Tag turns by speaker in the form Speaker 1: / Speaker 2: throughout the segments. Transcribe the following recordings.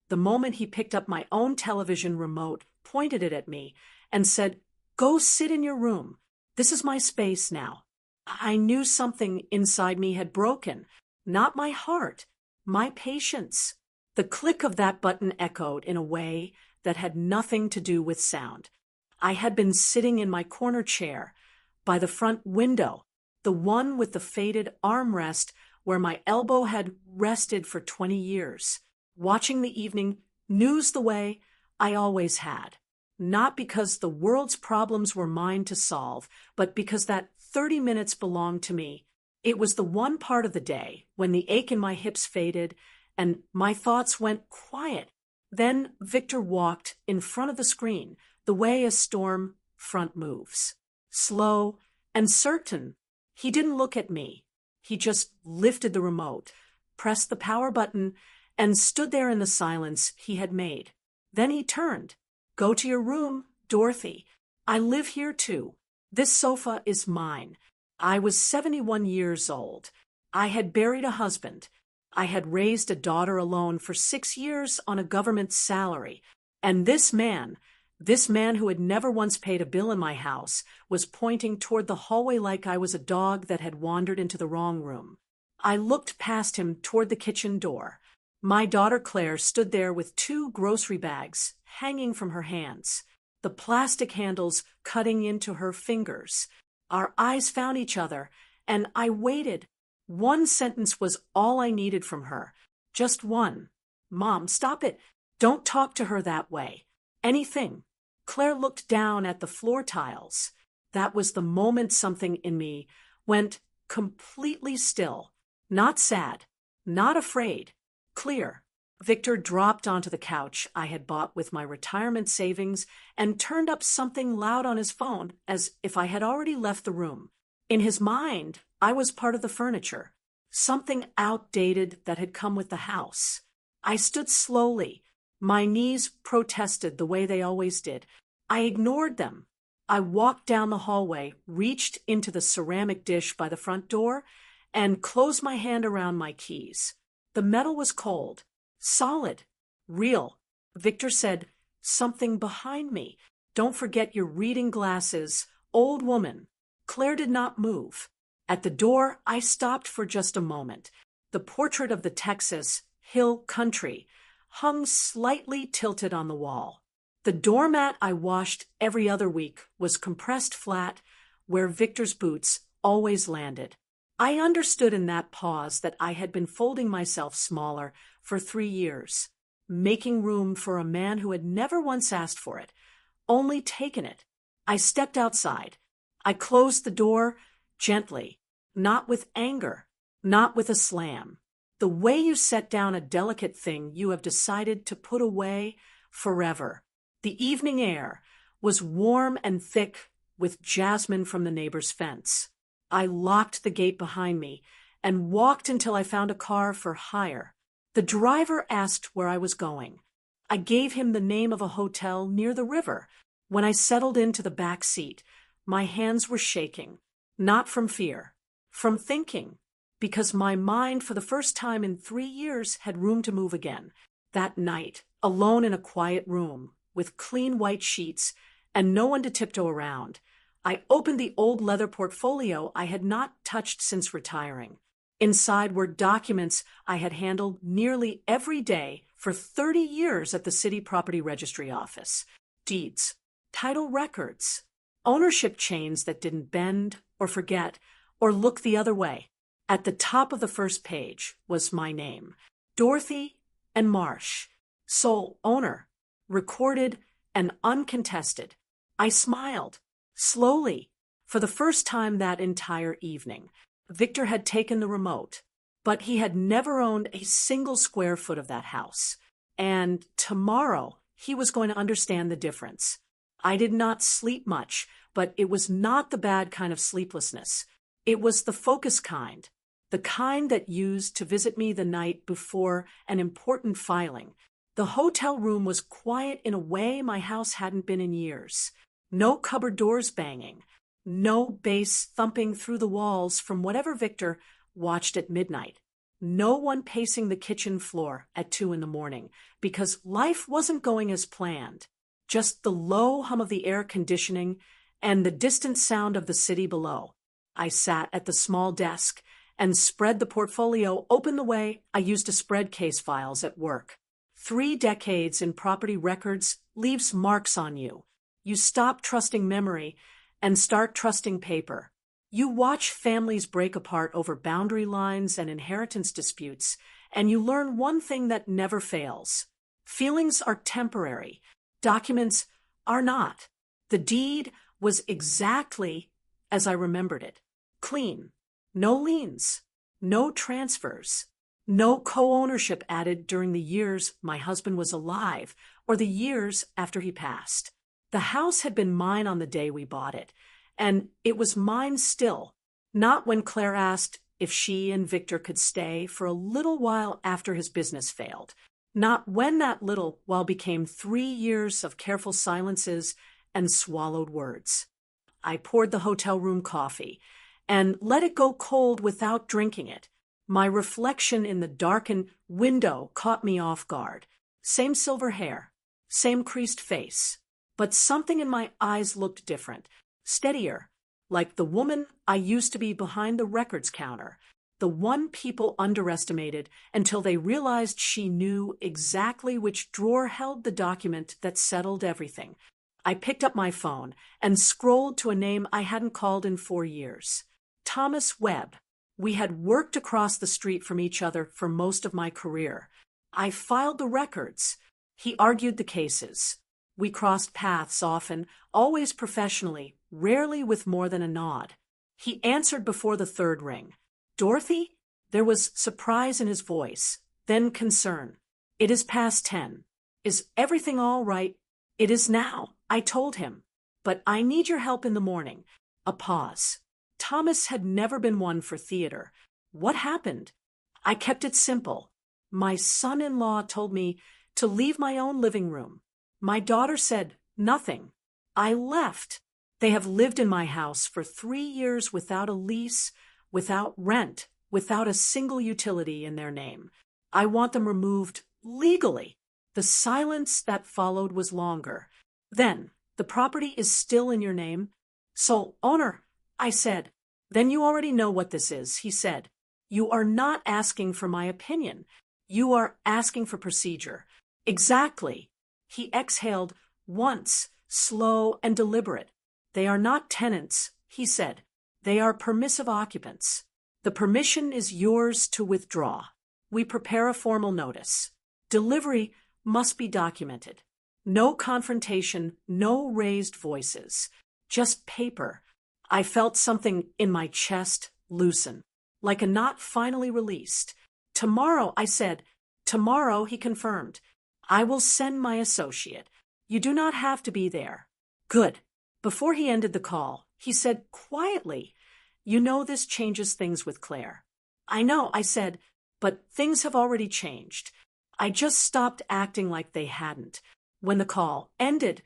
Speaker 1: the moment he picked up my own television remote, pointed it at me, and said, "Go sit in your room. This is my space now." I knew something inside me had broken. Not my heart, my patience. The click of that button echoed in a way that had nothing to do with sound. I had been sitting in my corner chair, by the front window, the one with the faded armrest where my elbow had rested for 20 years, watching the evening news the way I always had. Not because the world's problems were mine to solve, but because that 30 minutes belonged to me. It was the one part of the day when the ache in my hips faded and my thoughts went quiet. Then Victor walked in front of the screen, the way a storm front moves. Slow and certain. He didn't look at me. He just lifted the remote, pressed the power button, and stood there in the silence he had made. Then he turned. "Go to your room, Dorothy. I live here too. This sofa is mine." I was 71 years old. I had buried a husband. I had raised a daughter alone for 6 years on a government salary. And this man who had never once paid a bill in my house, was pointing toward the hallway like I was a dog that had wandered into the wrong room. I looked past him toward the kitchen door. My daughter Claire stood there with 2 grocery bags hanging from her hands, the plastic handles cutting into her fingers. Our eyes found each other, and I waited. One sentence was all I needed from her. Just one. "Mom, stop it. Don't talk to her that way. Anything." Claire looked down at the floor tiles. That was the moment something in me went completely still. Not sad, not afraid, clear. Victor dropped onto the couch I had bought with my retirement savings and turned up something loud on his phone as if I had already left the room. In his mind, I was part of the furniture, something outdated that had come with the house. I stood slowly. My knees protested the way they always did. I ignored them. I walked down the hallway, reached into the ceramic dish by the front door, and closed my hand around my keys. The metal was cold, solid, real. Victor said, "Something behind me. Don't forget your reading glasses, old woman." Claire did not move. At the door, I stopped for just a moment. The portrait of the Texas hill country hung slightly tilted on the wall. The doormat I washed every other week was compressed flat where Victor's boots always landed. I understood in that pause that I had been folding myself smaller for 3 years, making room for a man who had never once asked for it, only taken it. I stepped outside. I closed the door gently, not with anger, not with a slam. The way you set down a delicate thing you have decided to put away forever. The evening air was warm and thick with jasmine from the neighbor's fence. I locked the gate behind me and walked until I found a car for hire. The driver asked where I was going. I gave him the name of a hotel near the river. When I settled into the back seat, my hands were shaking, not from fear, from thinking, because my mind for the first time in 3 years had room to move again. That night, alone in a quiet room, with clean white sheets and no one to tiptoe around, I opened the old leather portfolio I had not touched since retiring. Inside were documents I had handled nearly every day for 30 years at the city property registry office. Deeds, title records, ownership chains that didn't bend or forget or look the other way. At the top of the first page was my name, Dorothy and Marsh, sole owner, recorded and uncontested. I smiled, slowly, for the first time that entire evening. Victor had taken the remote, but he had never owned a single square foot of that house. And tomorrow, he was going to understand the difference. I did not sleep much, but it was not the bad kind of sleeplessness. It was the focus kind, the kind that used to visit me the night before an important filing. The hotel room was quiet in a way my house hadn't been in years. No cupboard doors banging, no bass thumping through the walls from whatever Victor watched at midnight. No one pacing the kitchen floor at 2 in the morning, because life wasn't going as planned. Just the low hum of the air conditioning and the distant sound of the city below. I sat at the small desk and spread the portfolio open the way I used to spread case files at work. 3 decades in property records leaves marks on you. You stop trusting memory and start trusting paper. You watch families break apart over boundary lines and inheritance disputes, and you learn one thing that never fails. Feelings are temporary. Documents are not. The deed was exactly as I remembered it. Clean. No liens. No transfers. No co-ownership added during the years my husband was alive or the years after he passed. The house had been mine on the day we bought it, and it was mine still, not when Claire asked if she and Victor could stay for a little while after his business failed, not when that little while became 3 years of careful silences and swallowed words. I poured the hotel room coffee and let it go cold without drinking it. My reflection in the darkened window caught me off guard. Same silver hair, same creased face, but something in my eyes looked different, steadier, like the woman I used to be behind the records counter, the one people underestimated until they realized she knew exactly which drawer held the document that settled everything. I picked up my phone and scrolled to a name I hadn't called in 4 years. Thomas Webb. We had worked across the street from each other for most of my career. I filed the records. He argued the cases. We crossed paths often, always professionally, rarely with more than a nod. He answered before the 3rd ring. Dorothy? There was surprise in his voice, then concern. It is past 10. Is everything all right? It is now, I told him. But I need your help in the morning. A pause. Thomas had never been one for theater. What happened? I kept it simple. My son-in-law told me to leave my own living room. My daughter said nothing. I left. They have lived in my house for 3 years without a lease, without rent, without a single utility in their name. I want them removed legally. The silence that followed was longer. Then, the property is still in your name? Sole owner, I said. Then you already know what this is, he said. You are not asking for my opinion. You are asking for procedure. Exactly. He exhaled once, slow and deliberate. They are not tenants, he said. They are permissive occupants. The permission is yours to withdraw. We prepare a formal notice. Delivery must be documented. No confrontation, no raised voices. Just paper. I felt something in my chest loosen, like a knot finally released. Tomorrow, I said. Tomorrow, he confirmed. I will send my associate. You do not have to be there. Good. Before he ended the call, he said quietly, You know this changes things with Claire. I know, I said, but things have already changed. I just stopped acting like they hadn't. When the call ended,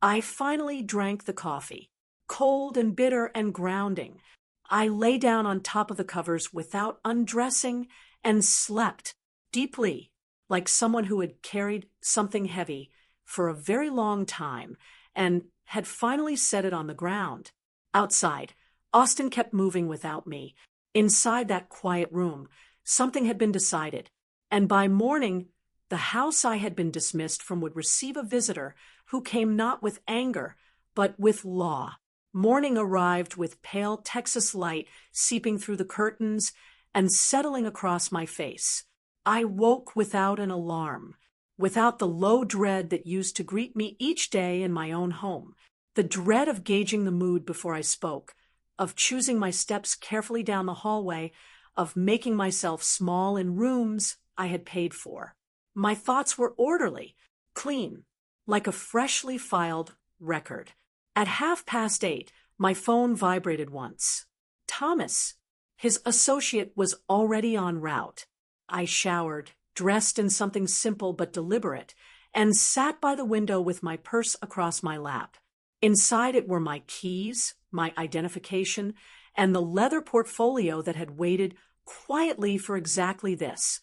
Speaker 1: I finally drank the coffee. Cold and bitter and grounding. I lay down on top of the covers without undressing and slept deeply, like someone who had carried something heavy for a very long time and had finally set it on the ground. Outside, Austin kept moving without me. Inside that quiet room, something had been decided, and by morning, the house I had been dismissed from would receive a visitor who came not with anger, but with law. Morning arrived with pale Texas light seeping through the curtains and settling across my face. I woke without an alarm, without the low dread that used to greet me each day in my own home, the dread of gauging the mood before I spoke, of choosing my steps carefully down the hallway, of making myself small in rooms I had paid for. My thoughts were orderly, clean, like a freshly filed record. At 8:30, my phone vibrated once. Thomas. His associate was already en route. I showered, dressed in something simple but deliberate, and sat by the window with my purse across my lap. Inside it were my keys, my identification, and the leather portfolio that had waited quietly for exactly this.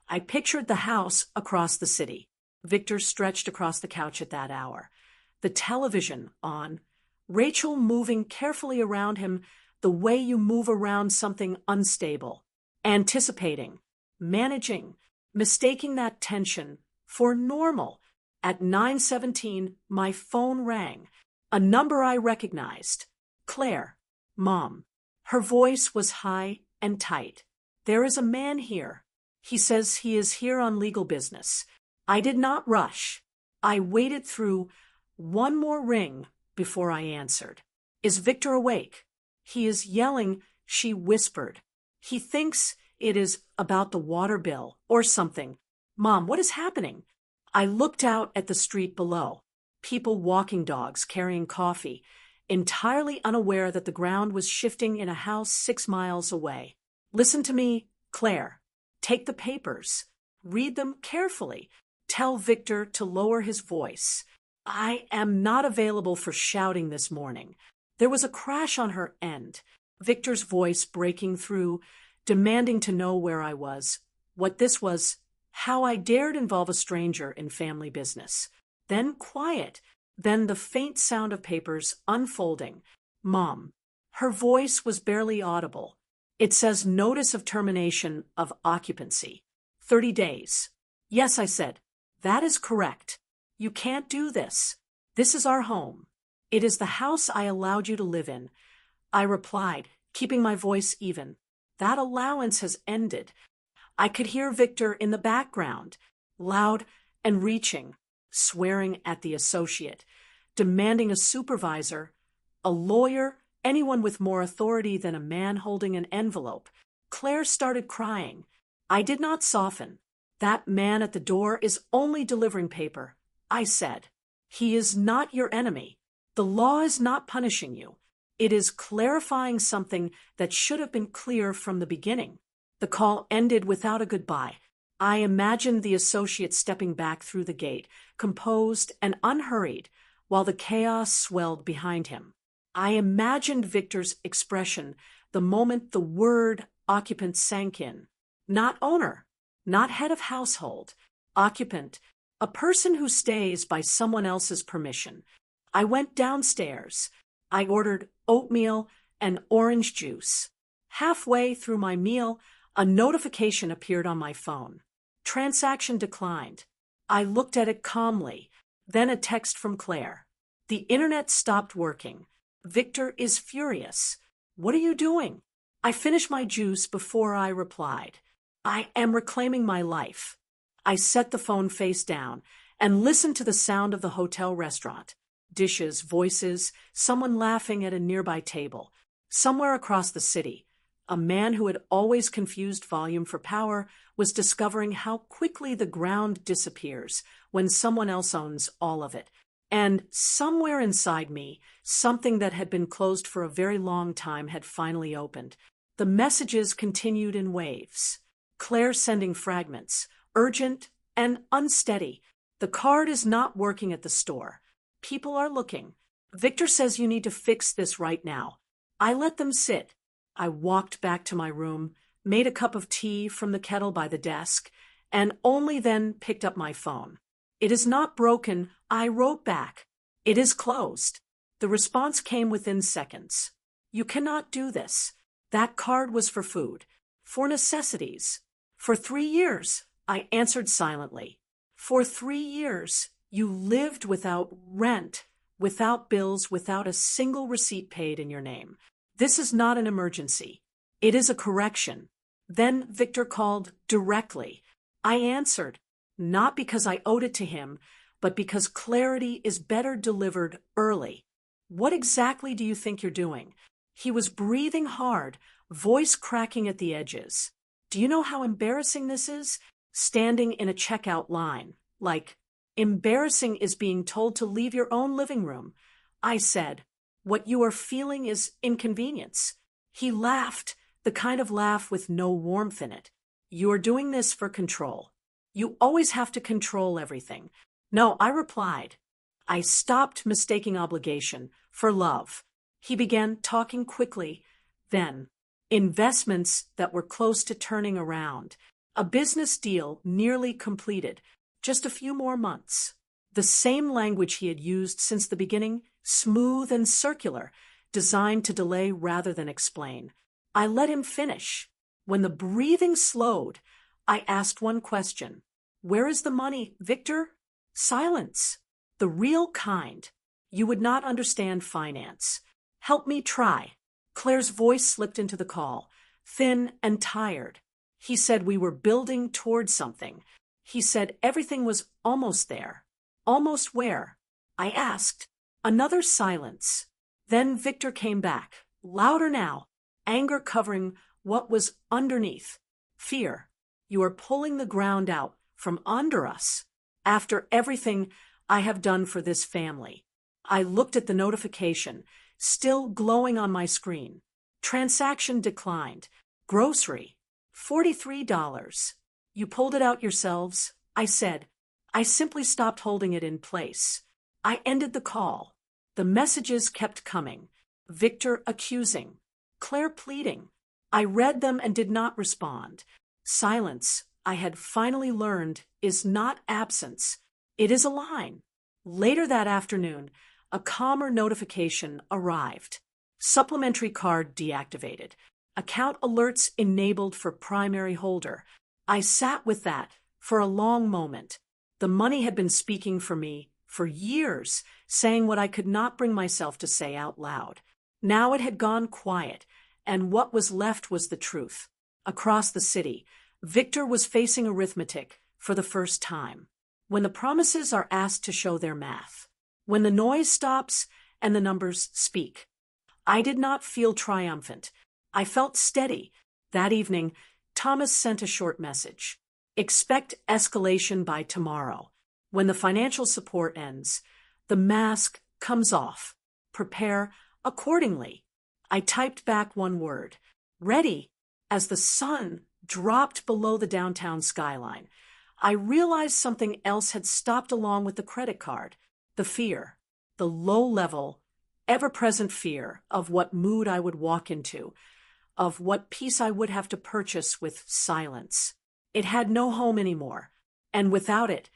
Speaker 1: I pictured the house across the city. Victor stretched across the couch at that hour. The television on. Rachel moving carefully around him the way you move around something unstable. Anticipating. Managing. Mistaking that tension for normal. At 9:17, my phone rang. A number I recognized. Claire. Mom. Her voice was high and tight. There is a man here. He says he is here on legal business. I did not rush. I waited through one more ring before I answered. Is Victor awake? He is yelling, she whispered. He thinks it is about the water bill or something. Mom, what is happening? I looked out at the street below. People walking dogs, carrying coffee, entirely unaware that the ground was shifting in a house 6 miles away. Listen to me, Claire. Take the papers. Read them carefully. Tell Victor to lower his voice. I am not available for shouting this morning. There was a crash on her end. Victor's voice breaking through, demanding to know where I was, what this was, how I dared involve a stranger in family business. Then quiet. Then the faint sound of papers unfolding. Mom. Her voice was barely audible. It says notice of termination of occupancy. 30 days. Yes, I said. That is correct. You can't do this. This is our home. It is the house I allowed you to live in. I replied, keeping my voice even. That allowance has ended. I could hear Victor in the background, loud and reaching, swearing at the associate, demanding a supervisor, a lawyer, anyone with more authority than a man holding an envelope. Claire started crying. I did not soften. That man at the door is only delivering paper. I said, he is not your enemy. The law is not punishing you. It is clarifying something that should have been clear from the beginning. The call ended without a goodbye. I imagined the associate stepping back through the gate, composed and unhurried, while the chaos swelled behind him. I imagined Victor's expression the moment the word occupant sank in. Not owner, not head of household, occupant, a person who stays by someone else's permission. I went downstairs. I ordered oatmeal and orange juice. Halfway through my meal, a notification appeared on my phone. Transaction declined. I looked at it calmly, then a text from Claire. The internet stopped working. Victor is furious. What are you doing? I finished my juice before I replied. I am reclaiming my life. I set the phone face down and listened to the sound of the hotel restaurant. Dishes, voices, someone laughing at a nearby table. Somewhere across the city, a man who had always confused volume for power was discovering how quickly the ground disappears when someone else owns all of it. And somewhere inside me, something that had been closed for a very long time had finally opened. The messages continued in waves. Claire sending fragments, urgent and unsteady. The card is not working at the store. People are looking. Victor says you need to fix this right now. I let them sit. I walked back to my room, made a cup of tea from the kettle by the desk, and only then picked up my phone. It is not broken, I wrote back. It is closed. The response came within seconds. You cannot do this. That card was for food, for necessities. For 3 years, I answered silently. For 3 years, you lived without rent, without bills, without a single receipt paid in your name. This is not an emergency. It is a correction. Then Victor called directly. I answered, not because I owed it to him, but because clarity is better delivered early. What exactly do you think you're doing? He was breathing hard, voice cracking at the edges. Do you know how embarrassing this is? Standing in a checkout line. Like, embarrassing is being told to leave your own living room. I said, what you are feeling is inconvenience. He laughed, the kind of laugh with no warmth in it. You are doing this for control. You always have to control everything. No, I replied. I stopped mistaking obligation for love. He began talking quickly. Then, investments that were close to turning around, a business deal nearly completed, just a few more months. The same language he had used since the beginning, smooth and circular, designed to delay rather than explain. I let him finish. When the breathing slowed, I asked one question. Where is the money, Victor? Silence. The real kind. You would not understand finance. Help me try. Claire's voice slipped into the call, thin and tired. He said we were building towards something. He said everything was almost there. Almost where? I asked. Another silence. Then Victor came back, louder now, anger covering what was underneath. Fear. You are pulling the ground out from under us. After everything I have done for this family. I looked at the notification, still glowing on my screen. Transaction declined. Grocery. $43. You pulled it out yourselves, I said. I simply stopped holding it in place. I ended the call. The messages kept coming. Victor accusing. Claire pleading. I read them and did not respond. Silence, I had finally learned, is not absence. It is a line. Later that afternoon, a calmer notification arrived. Supplementary card deactivated. Account alerts enabled for primary holder. I sat with that for a long moment. The money had been speaking for me for years, saying what I could not bring myself to say out loud. Now it had gone quiet, and what was left was the truth. Across the city, Victor was facing arithmetic for the first time. When the promises are asked to show their math. When the noise stops and the numbers speak. I did not feel triumphant. I felt steady. That evening, Thomas sent a short message. Expect escalation by tomorrow. When the financial support ends, the mask comes off. Prepare accordingly. I typed back one word. Ready. As the sun dropped below the downtown skyline, I realized something else had stopped along with the credit card. The fear. The low-level, ever-present fear of what mood I would walk into, of what peace I would have to purchase with silence. It had no home anymore, and without it,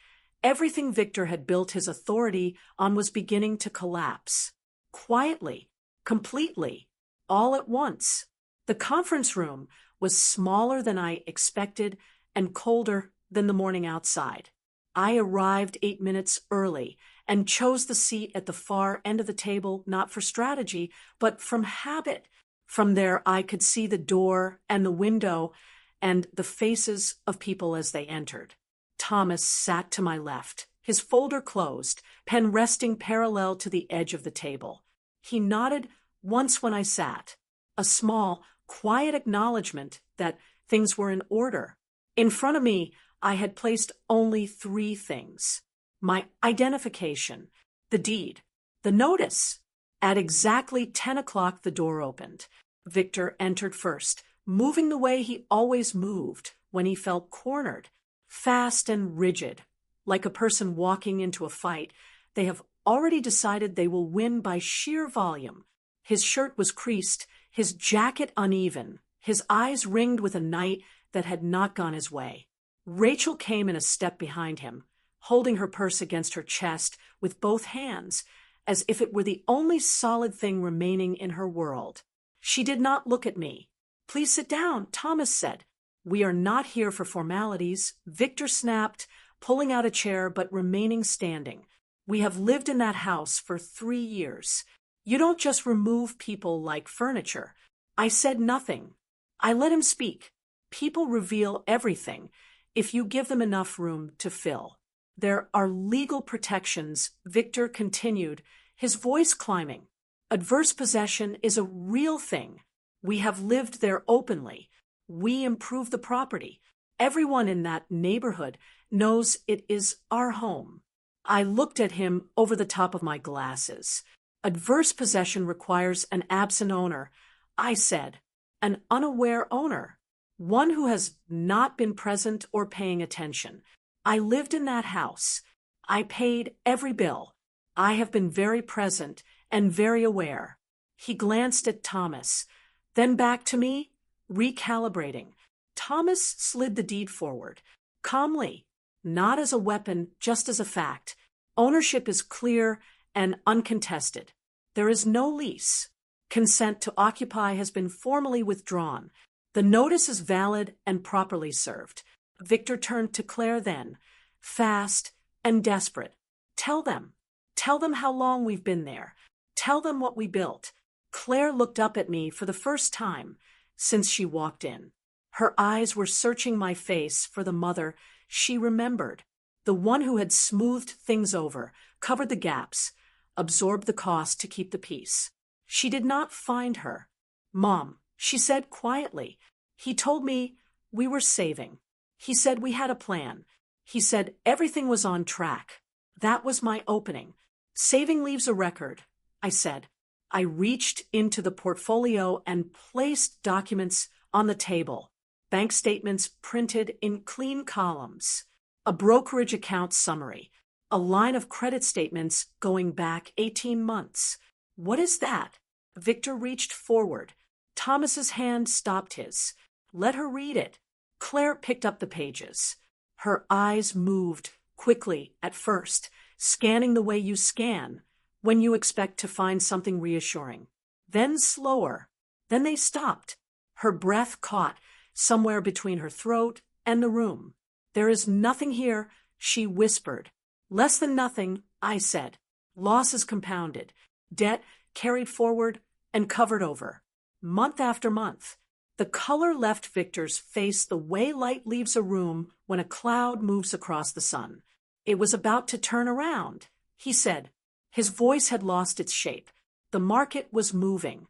Speaker 1: everything Victor had built his authority on was beginning to collapse. Quietly, completely, all at once. The conference room was smaller than I expected and colder than the morning outside. I arrived 8 minutes early and chose the seat at the far end of the table not for strategy, but from habit. From there, I could see the door and the window and the faces of people as they entered. Thomas sat to my left, his folder closed, pen resting parallel to the edge of the table. He nodded once when I sat, a small, quiet acknowledgement that things were in order. In front of me, I had placed only 3 things. My identification, the deed, the notice. At exactly 10 o'clock, the door opened. Victor entered first, moving the way he always moved when he felt cornered, fast and rigid. Like a person walking into a fight, they have already decided they will win by sheer volume. His shirt was creased, his jacket uneven, his eyes ringed with a night that had not gone his way. Rachel came in a step behind him, holding her purse against her chest with both hands, as if it were the only solid thing remaining in her world. She did not look at me. Please sit down, Thomas said. We are not here for formalities, Victor snapped, pulling out a chair but remaining standing. We have lived in that house for 3 years. You don't just remove people like furniture. I said nothing. I let him speak. People reveal everything if you give them enough room to fill. There are legal protections, Victor continued, his voice climbing. Adverse possession is a real thing. We have lived there openly. We improve the property. Everyone in that neighborhood knows it is our home. I looked at him over the top of my glasses. Adverse possession requires an absent owner. I said, an unaware owner. One who has not been present or paying attention. I lived in that house. I paid every bill. I have been very present and very aware. He glanced at Thomas, then back to me. recalibrating. Thomas slid the deed forward. Calmly. Not as a weapon, just as a fact. Ownership is clear and uncontested. There is no lease. Consent to occupy has been formally withdrawn. The notice is valid and properly served. Victor turned to Claire then, fast and desperate. Tell them. Tell them how long we've been there. Tell them what we built. Claire looked up at me for the first time since she walked in. Her eyes were searching my face for the mother she remembered, the one who had smoothed things over, covered the gaps, absorbed the cost to keep the peace. She did not find her. Mom, she said quietly. He told me we were saving. He said we had a plan. He said everything was on track. That was my opening. Saving leaves a record, I said. I reached into the portfolio and placed documents on the table. Bank statements printed in clean columns, a brokerage account summary, a line of credit statements going back 18 months. What is that? Victor reached forward. Thomas's hand stopped his. Let her read it. Claire picked up the pages. Her eyes moved quickly at first, scanning the way you scan when you expect to find something reassuring. Then slower. Then they stopped. Her breath caught somewhere between her throat and the room. There is nothing here, she whispered. Less than nothing, I said. Losses compounded. Debt carried forward and covered over. Month after month. The color left Victor's face the way light leaves a room when a cloud moves across the sun. It was about to turn around, he said. His voice had lost its shape. The market was moving.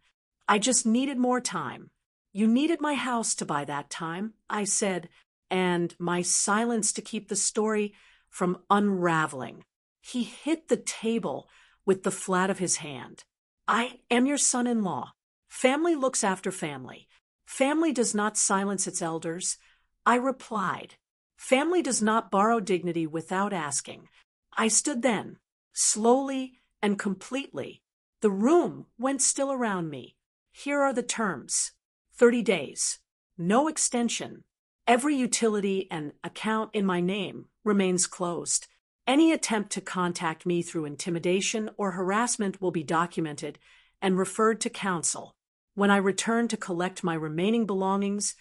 Speaker 1: I just needed more time. You needed my house to buy that time, I said, and my silence to keep the story from unraveling. He hit the table with the flat of his hand. I am your son-in-law. Family looks after family. Family does not silence its elders. I replied. Family does not borrow dignity without asking. I stood then, slowly and completely. The room went still around me. Here are the terms. 30 days. No extension. Every utility and account in my name remains closed. Any attempt to contact me through intimidation or harassment will be documented and referred to counsel. When I return to collect my remaining belongings,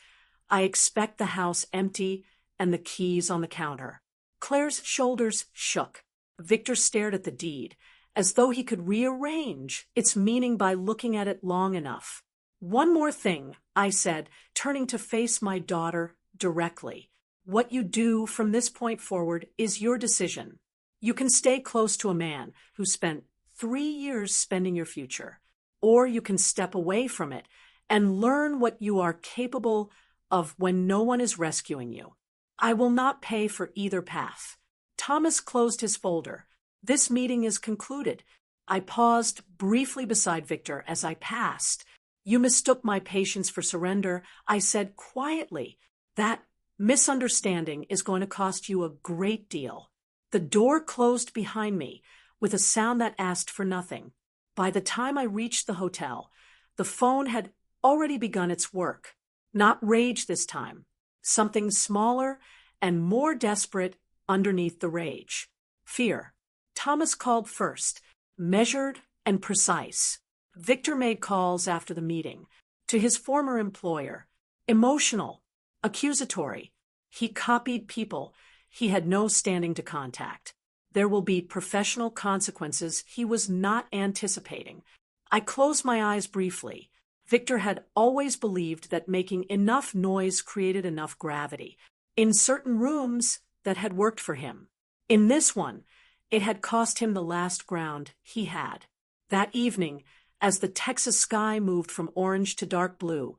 Speaker 1: I expect the house empty and the keys on the counter. Claire's shoulders shook. Victor stared at the deed, as though he could rearrange its meaning by looking at it long enough. One more thing, I said, turning to face my daughter directly. What you do from this point forward is your decision. You can stay close to a man who spent 3 years spending your future, or you can step away from it and learn what you are capable of when no one is rescuing you. I will not pay for either path. Thomas closed his folder. This meeting is concluded. I paused briefly beside Victor as I passed. You mistook my patience for surrender, I said quietly. That misunderstanding is going to cost you a great deal. The door closed behind me with a sound that asked for nothing. By the time I reached the hotel, the phone had already begun its work. Not rage this time. Something smaller and more desperate underneath the rage. Fear. Thomas called first, measured and precise. Victor made calls after the meeting to his former employer. Emotional, accusatory. He copied people he had no standing to contact. There will be professional consequences he was not anticipating. I closed my eyes briefly. Victor had always believed that making enough noise created enough gravity. In certain rooms, that had worked for him. In this one, it had cost him the last ground he had. That evening, as the Texas sky moved from orange to dark blue,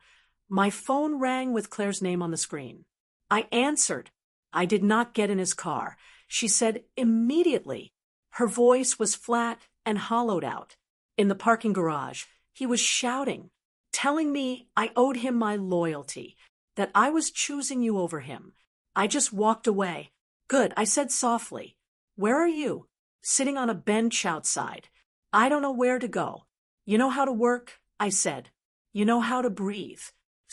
Speaker 1: my phone rang with Claire's name on the screen. I answered. I did not get in his car. She said immediately. Her voice was flat and hollowed out. In the parking garage, he was shouting, telling me I owed him my loyalty, that I was choosing you over him. I just walked away. Good, I said softly. Where are you? Sitting on a bench outside. I don't know where to go. You know how to work? I said. You know how to breathe.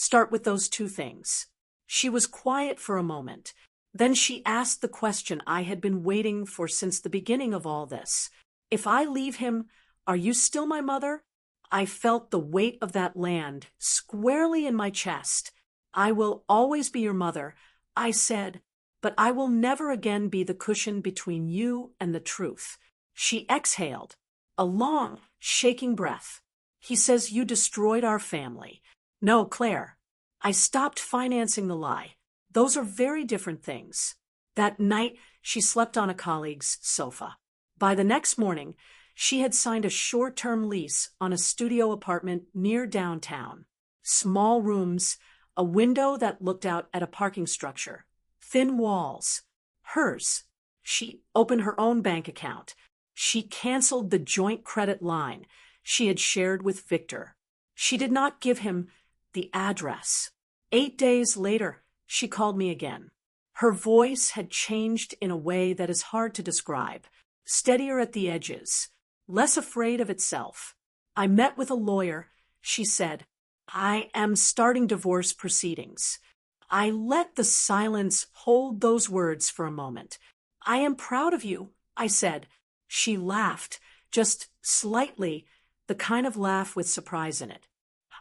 Speaker 1: Start with those two things." She was quiet for a moment. Then she asked the question I had been waiting for since the beginning of all this. "If I leave him, are you still my mother?" I felt the weight of that land squarely in my chest. "I will always be your mother," I said, "but I will never again be the cushion between you and the truth." She exhaled, a long, shaking breath. "He says you destroyed our family." "No, Claire. I stopped financing the lie. Those are very different things." That night, she slept on a colleague's sofa. By the next morning, she had signed a short-term lease on a studio apartment near downtown. Small rooms, a window that looked out at a parking structure, thin walls. Hers. She opened her own bank account. She canceled the joint credit line she had shared with Victor. She did not give him the address. 8 days later, she called me again. Her voice had changed in a way that is hard to describe, steadier at the edges, less afraid of itself. "I met with a lawyer," she said. "I am starting divorce proceedings." I let the silence hold those words for a moment. "I am proud of you," I said. She laughed, just slightly, the kind of laugh with surprise in it.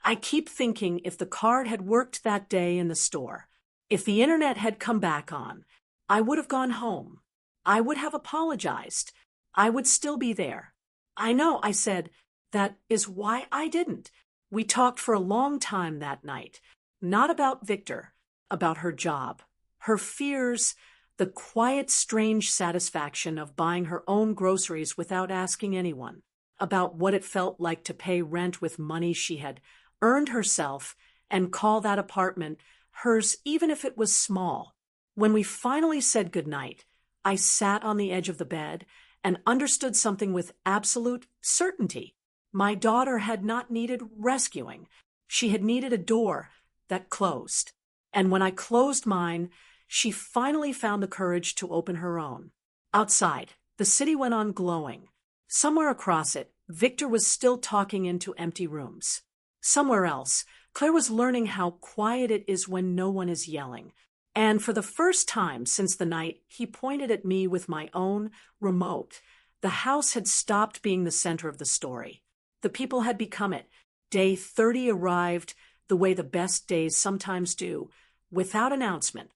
Speaker 1: I keep thinking if the card had worked that day in the store, if the internet had come back on, I would have gone home. I would have apologized. I would still be there. "I know," I said. "That is why I didn't." We talked for a long time that night. Not about Victor, about her job, her fears, the quiet, strange satisfaction of buying her own groceries without asking anyone, about what it felt like to pay rent with money she had earned herself and call that apartment hers even if it was small. When we finally said goodnight, I sat on the edge of the bed and understood something with absolute certainty. My daughter had not needed rescuing. She had needed a door that closed. And when I closed mine, she finally found the courage to open her own. Outside, the city went on glowing. Somewhere across it, Victor was still talking into empty rooms. Somewhere else, Claire was learning how quiet it is when no one is yelling. And for the first time since the night he pointed at me with my own remote, the house had stopped being the center of the story. The people had become it. Day 30 arrived the way the best days sometimes do, without announcement.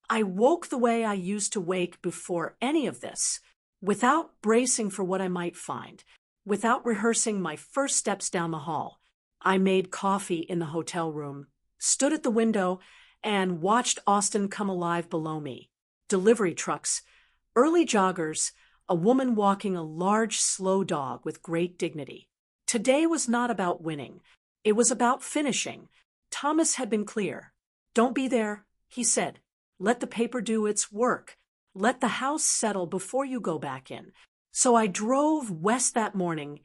Speaker 1: I woke the way I used to wake before any of this, without bracing for what I might find, without rehearsing my first steps down the hall. I made coffee in the hotel room, stood at the window, and watched Austin come alive below me. Delivery trucks, early joggers, a woman walking a large, slow dog with great dignity. Today was not about winning. It was about finishing. Thomas had been clear. "Don't be there," he said. "Let the paper do its work. Let the house settle before you go back in." So I drove west that morning,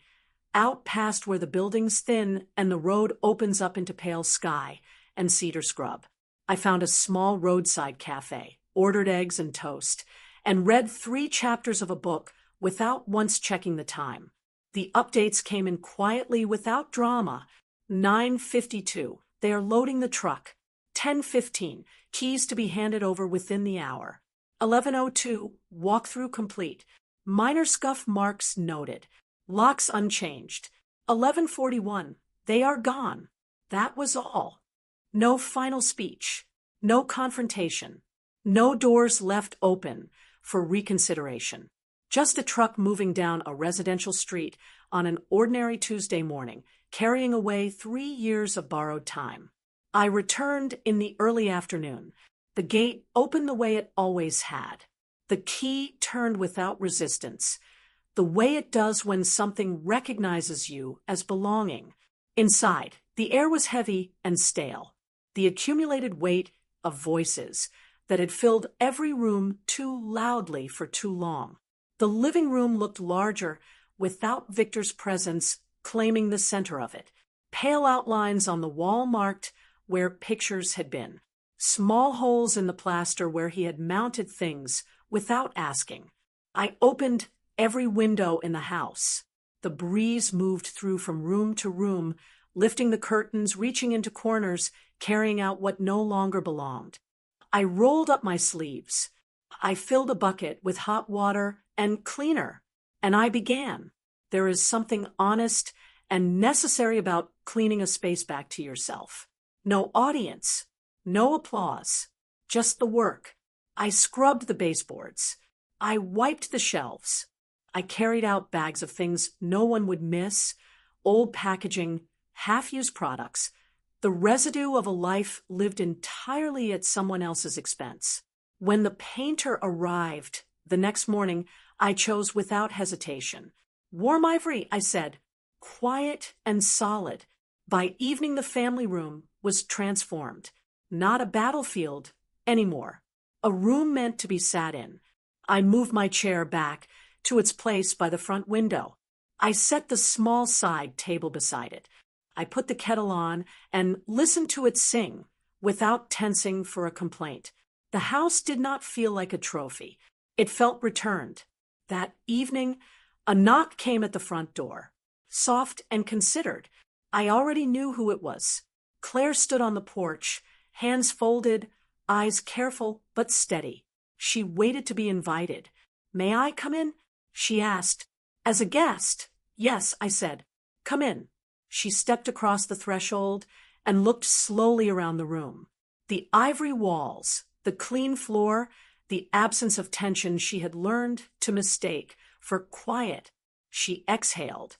Speaker 1: out past where the buildings thin and the road opens up into pale sky and cedar scrub. I found a small roadside cafe, ordered eggs and toast, and read 3 chapters of a book without once checking the time. The updates came in quietly without drama. 9:52, they are loading the truck. 10:15, keys to be handed over within the hour. 11:02, walkthrough complete. Minor scuff marks noted. Locks unchanged. 11:41, they are gone. That was all. No final speech. No confrontation. No doors left open for reconsideration. Just a truck moving down a residential street on an ordinary Tuesday morning, carrying away 3 years of borrowed time. I returned in the early afternoon. The gate opened the way it always had. The key turned without resistance, the way it does when something recognizes you as belonging. Inside, the air was heavy and stale, the accumulated weight of voices that had filled every room too loudly for too long. The living room looked larger without Victor's presence claiming the center of it. Pale outlines on the wall marked where pictures had been. Small holes in the plaster where he had mounted things without asking. I opened every window in the house. The breeze moved through from room to room, lifting the curtains, reaching into corners, carrying out what no longer belonged. I rolled up my sleeves. I filled a bucket with hot water and cleaner, and I began. There is something honest and necessary about cleaning a space back to yourself. No audience, no applause, just the work. I scrubbed the baseboards. I wiped the shelves. I carried out bags of things no one would miss, old packaging, half-used products, the residue of a life lived entirely at someone else's expense. When the painter arrived the next morning, I chose without hesitation. Warm ivory, I said, quiet and solid. By evening, the family room was transformed. Not a battlefield anymore. A room meant to be sat in. I moved my chair back to its place by the front window. I set the small side table beside it. I put the kettle on and listened to it sing without tensing for a complaint. The house did not feel like a trophy. It felt returned. That evening, a knock came at the front door. Soft and considered. I already knew who it was. Claire stood on the porch, hands folded, eyes careful but steady. She waited to be invited. "May I come in?" she asked. "As a guest?" "Yes," I said. "Come in." She stepped across the threshold and looked slowly around the room. The ivory walls, the clean floor, the absence of tension she had learned to mistake for quiet. She exhaled,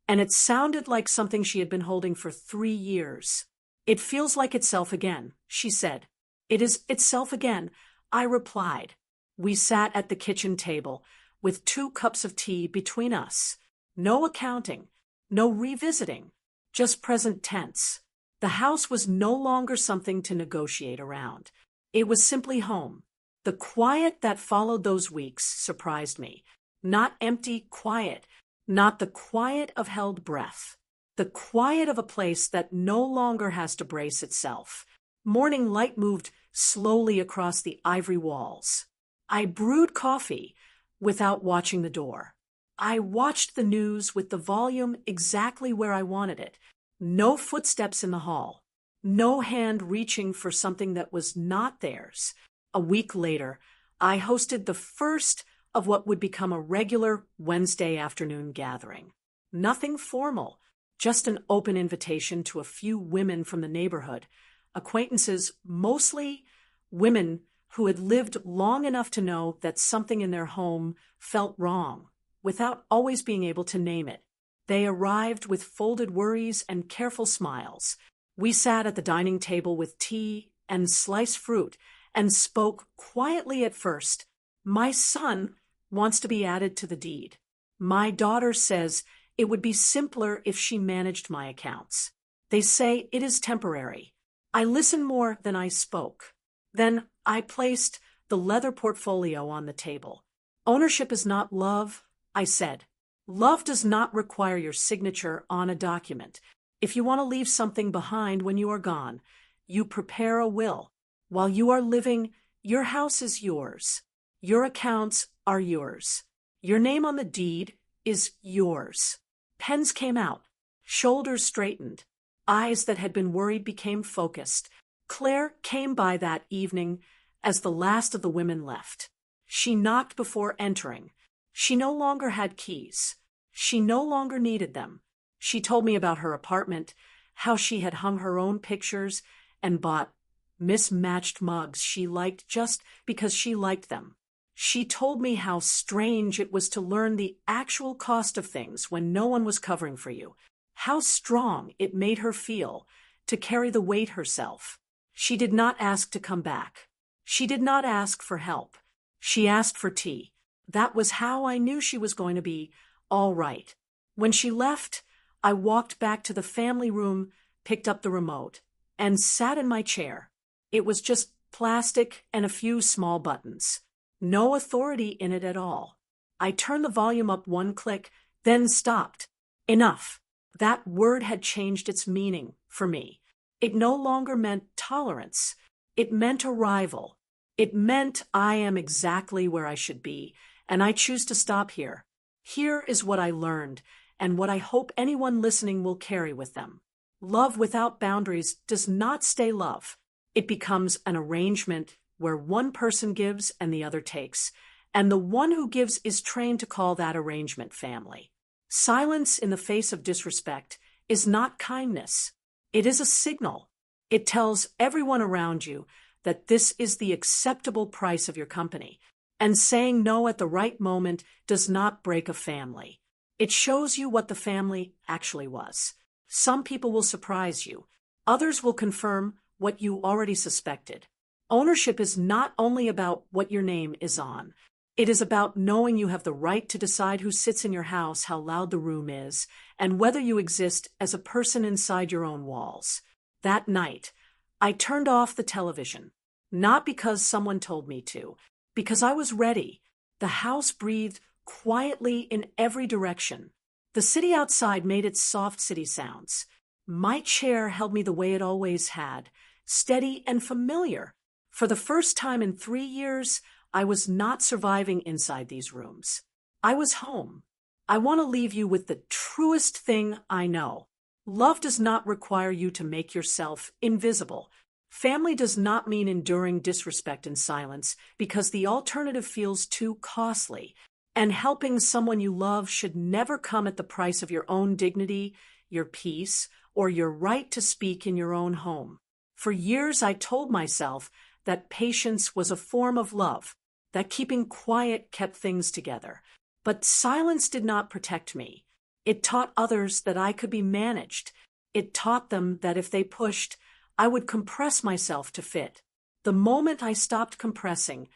Speaker 1: and it sounded like something she had been holding for 3 years. "It feels like itself again," she said. "It is itself again," I replied. We sat at the kitchen table with 2 cups of tea between us. No accounting, no revisiting, just present tense. The house was no longer something to negotiate around. It was simply home. The quiet that followed those weeks surprised me. Not empty quiet, not the quiet of held breath. The quiet of a place that no longer has to brace itself. Morning light moved slowly across the ivory walls. I brewed coffee without watching the door. I watched the news with the volume exactly where I wanted it. No footsteps in the hall. No hand reaching for something that was not theirs. A week later, I hosted the first of what would become a regular Wednesday afternoon gathering. Nothing formal, just an open invitation to a few women from the neighborhood, acquaintances, mostly women who had lived long enough to know that something in their home felt wrong, without always being able to name it. They arrived with folded worries and careful smiles. We sat at the dining table with tea and sliced fruit and spoke quietly at first. "My son wants to be added to the deed. My daughter says it would be simpler if she managed my accounts. They say it is temporary." I listened more than I spoke. Then I placed the leather portfolio on the table. "Ownership is not love," I said. "Love does not require your signature on a document. If you want to leave something behind when you are gone, you prepare a will. While you are living, your house is yours. Your accounts are yours. Your name on the deed is yours." Pens came out, shoulders straightened, eyes that had been worried became focused. Claire came by that evening as the last of the women left. She knocked before entering. She no longer had keys. She no longer needed them. She told me about her apartment, how she had hung her own pictures and bought mismatched mugs she liked just because she liked them. She told me how strange it was to learn the actual cost of things when no one was covering for you, how strong it made her feel to carry the weight herself. She did not ask to come back. She did not ask for help. She asked for tea. That was how I knew she was going to be all right. When she left, I walked back to the family room, picked up the remote, and sat in my chair. It was just plastic and a few small buttons. No authority in it at all. I turned the volume up 1 click, then stopped. Enough. That word had changed its meaning for me. It no longer meant tolerance. It meant arrival. It meant I am exactly where I should be, and I choose to stop here. Here is what I learned, and what I hope anyone listening will carry with them. Love without boundaries does not stay love. It becomes an arrangement where one person gives and the other takes, and the one who gives is trained to call that arrangement family. Silence in the face of disrespect is not kindness. It is a signal. It tells everyone around you that this is the acceptable price of your company, and saying no at the right moment does not break a family. It shows you what the family actually was. Some people will surprise you. Others will confirm what you already suspected. Ownership is not only about what your name is on. It is about knowing you have the right to decide who sits in your house, how loud the room is, and whether you exist as a person inside your own walls. That night, I turned off the television, not because someone told me to, because I was ready. The house breathed quietly in every direction. The city outside made its soft city sounds. My chair held me the way it always had, steady and familiar. For the first time in 3 years, I was not surviving inside these rooms. I was home. I want to leave you with the truest thing I know. Love does not require you to make yourself invisible. Family does not mean enduring disrespect in silence because the alternative feels too costly. And helping someone you love should never come at the price of your own dignity, your peace, or your right to speak in your own home. For years, I told myself that patience was a form of love, that keeping quiet kept things together. But silence did not protect me. It taught others that I could be managed. It taught them that if they pushed, I would compress myself to fit. The moment I stopped compressing,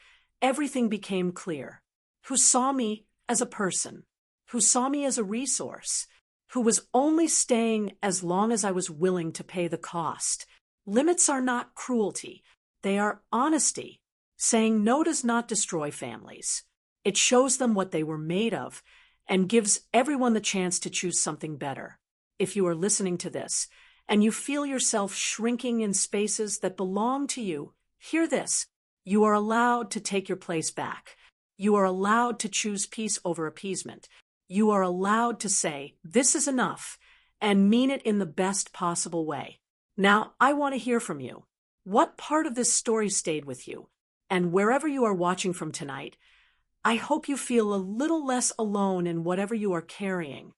Speaker 1: everything became clear. Who saw me as a person, who saw me as a resource, who was only staying as long as I was willing to pay the cost. Limits are not cruelty. They are honesty. Saying no does not destroy families. It shows them what they were made of and gives everyone the chance to choose something better. If you are listening to this and you feel yourself shrinking in spaces that belong to you, hear this. You are allowed to take your place back. You are allowed to choose peace over appeasement. You are allowed to say, "This is enough," and mean it in the best possible way. Now, I want to hear from you. What part of this story stayed with you? And wherever you are watching from tonight, I hope you feel a little less alone in whatever you are carrying.